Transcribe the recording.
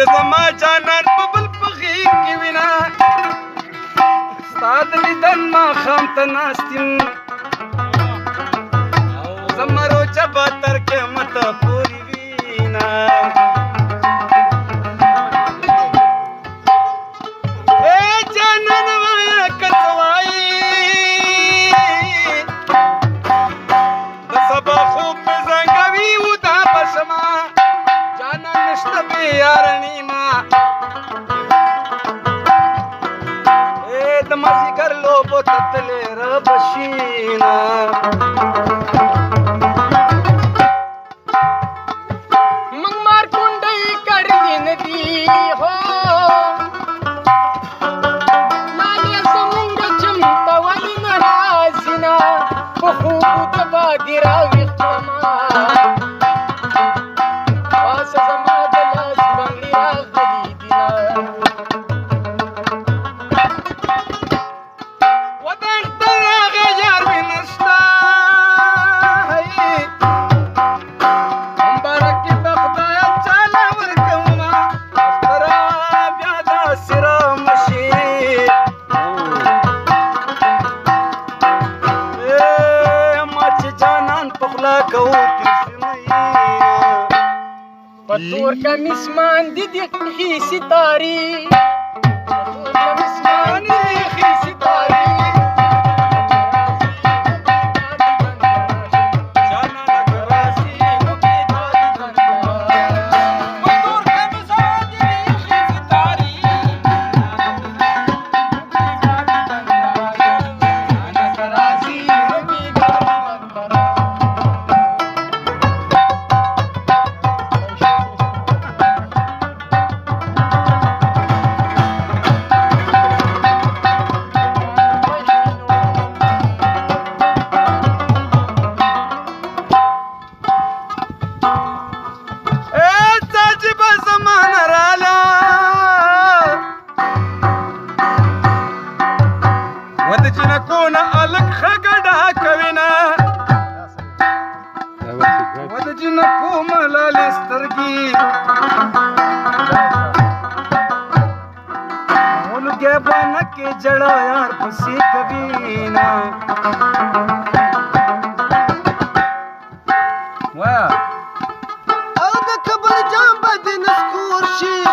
د زما جانان په بل په غېږ کې وینه ستا د لیدن ماښام ته ناست یم زمرو جبه تر قیامته پورې وینه د مازدیګر لوبو ته تلې ربشینه موږ مار کونډۍ کړې نه دي هو لالې زمونږ چمته ولې نه راځي نه په خوبو د بادي راویښ کړمه پاسه زما د لاس بنګړي راغلي دي پتور کمیس ماندی دی خی ستاری پتور کمیس ماندی دی خی ستاری جانا نگراسی مکی دادی دنیا پتور کمیس ماندی دی خی ستاری جانا نگراسی مکی دادی دنیا جنکونه الک خګډه کوینه ود جنکو ملالې سترګې ولګې باندې کې جړا یار پسې کوینه وا او د کبر جام بدن سکور شي